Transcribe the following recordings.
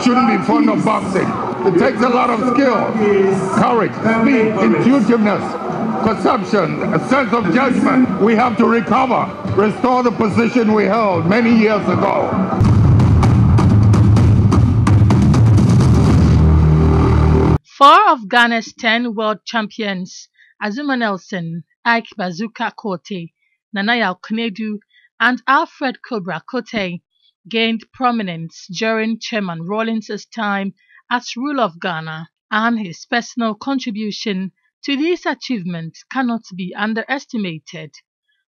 shouldn't be fond of boxing. It takes a lot of skill, courage, speed, intuitiveness, perception, a sense of judgment. We have to recover, restore the position we held many years ago. Four of Ghana's 10 world champions, Azumah Nelson, Ike Bazooka Kote, Nanaya Oknedu, and Alfred Cobra Kote, gained prominence during Chairman Rawlings' time as ruler of Ghana, and his personal contribution to these achievements cannot be underestimated.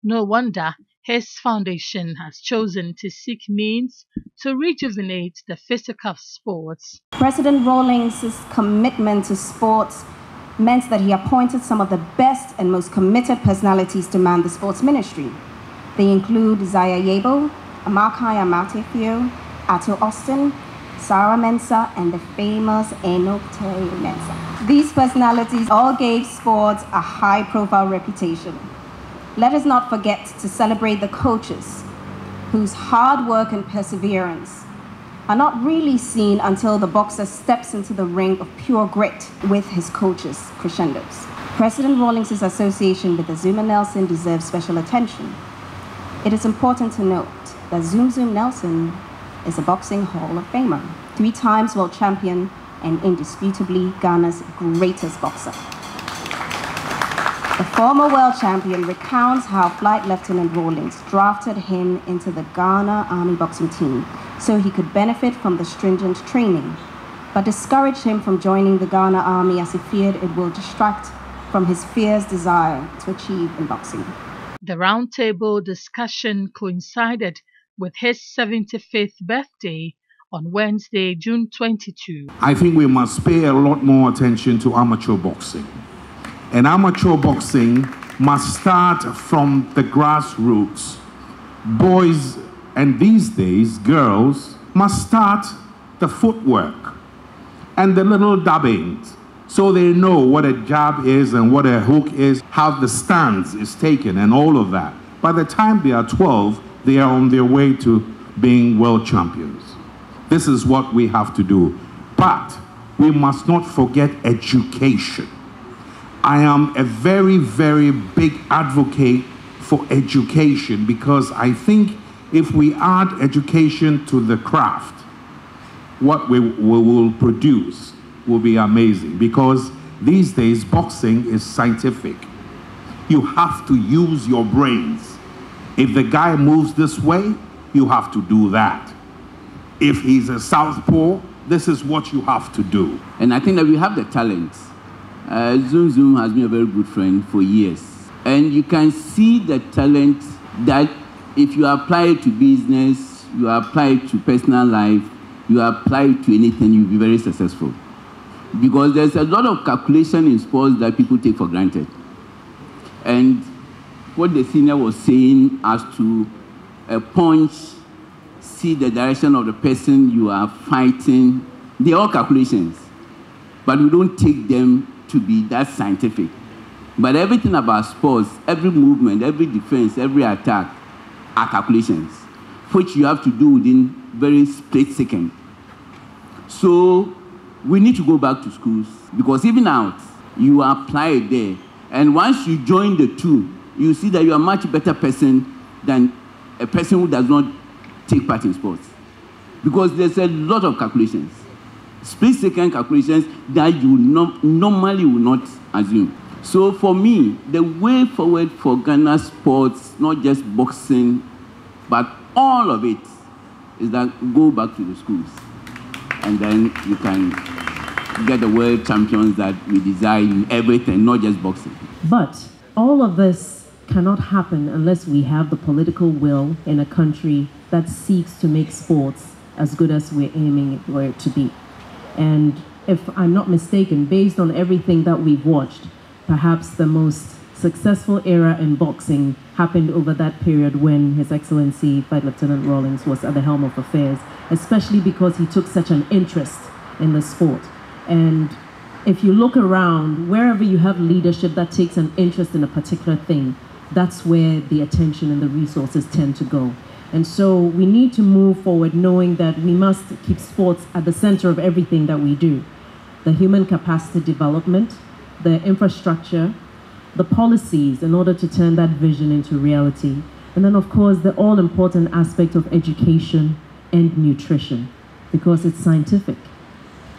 No wonder his foundation has chosen to seek means to rejuvenate the physique of sports. President Rawlings' commitment to sports meant that he appointed some of the best and most committed personalities to man the sports ministry. They include Zaya Yabo, Amakai Amatefio, Ato Austin, Sarah Mensah, and the famous Enoch Terry Mensah. These personalities all gave sports a high-profile reputation. Let us not forget to celebrate the coaches, whose hard work and perseverance are not really seen until the boxer steps into the ring of pure grit with his coaches' crescendos. President Rawlings' association with Azumah Nelson deserves special attention. It is important to note that Zoom Nelson is a boxing Hall of Famer, 3 times world champion, and indisputably Ghana's greatest boxer. The former world champion recounts how Flight Lieutenant Rawlings drafted him into the Ghana Army boxing team so he could benefit from the stringent training, but discouraged him from joining the Ghana Army as he feared it will distract from his fierce desire to achieve in boxing. The roundtable discussion coincided with his 75th birthday on Wednesday, June 22. I think we must pay a lot more attention to amateur boxing. And amateur boxing must start from the grassroots. Boys, and these days girls, must start the footwork and the little dubbings so they know what a jab is and what a hook is, how the stance is taken and all of that. By the time they are 12, they are on their way to being world champions. This is what we have to do. But we must not forget education. I am a very, very big advocate for education because I think if we add education to the craft, what we will produce will be amazing, because these days boxing is scientific. You have to use your brains. If the guy moves this way, you have to do that. If he's a southpaw, this is what you have to do. And I think that we have the talent. Zoom has been a very good friend for years. And you can see the talent that if you apply it to business, you apply it to personal life, you apply it to anything, you'll be very successful. Because there's a lot of calculation in sports that people take for granted. And what the senior was saying as to a punch, see the direction of the person you are fighting, they're all calculations. But we don't take them to be that scientific. But everything about sports, every movement, every defense, every attack are calculations, which you have to do within very split second. So we need to go back to schools, because even out, you apply it there. And once you join the two, you see that you are a much better person than a person who does not take part in sports. Because there's a lot of calculations, split-second calculations that you normally will not assume. So for me, the way forward for Ghana sports, not just boxing, but all of it, is that go back to the schools. And then you can get the world champions that we desire in everything, not just boxing. But all of this cannot happen unless we have the political will in a country that seeks to make sports as good as we're aiming for it to be. And if I'm not mistaken, based on everything that we've watched, perhaps the most successful era in boxing happened over that period when His Excellency Flight Lieutenant Rawlings was at the helm of affairs, especially because he took such an interest in the sport. And if you look around, wherever you have leadership that takes an interest in a particular thing, that's where the attention and the resources tend to go. And so we need to move forward knowing that we must keep sports at the center of everything that we do. The human capacity development, the infrastructure, the policies in order to turn that vision into reality. And then, of course, the all-important aspect of education and nutrition, because it's scientific.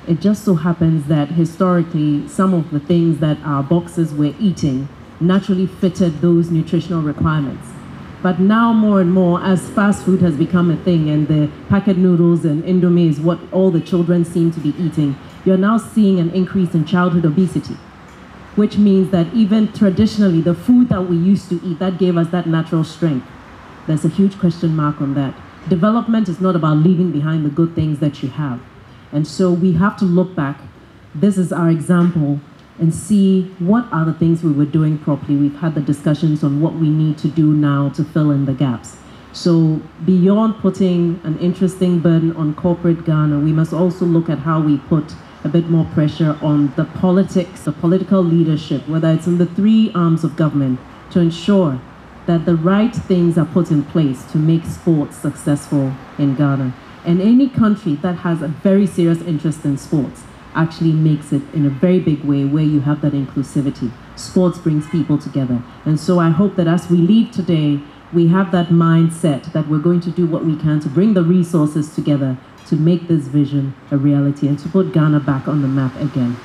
It just so happens that historically, some of the things that our boxers were eating naturally fitted those nutritional requirements. But now more and more, as fast food has become a thing and the packet noodles and Indomie is what all the children seem to be eating, you're now seeing an increase in childhood obesity, which means that even traditionally, the food that we used to eat, that gave us that natural strength, there's a huge question mark on that. Development is not about leaving behind the good things that you have. And so we have to look back. This is our example, and see what are the things we were doing properly. We've had the discussions on what we need to do now to fill in the gaps. So beyond putting an interesting burden on corporate Ghana, we must also look at how we put a bit more pressure on the politics, the political leadership, whether it's in the three arms of government, to ensure that the right things are put in place to make sports successful in Ghana. And any country that has a very serious interest in sports actually makes it in a very big way where you have that inclusivity. Sports brings people together. And so I hope that as we leave today, we have that mindset that we're going to do what we can to bring the resources together to make this vision a reality and to put Ghana back on the map again.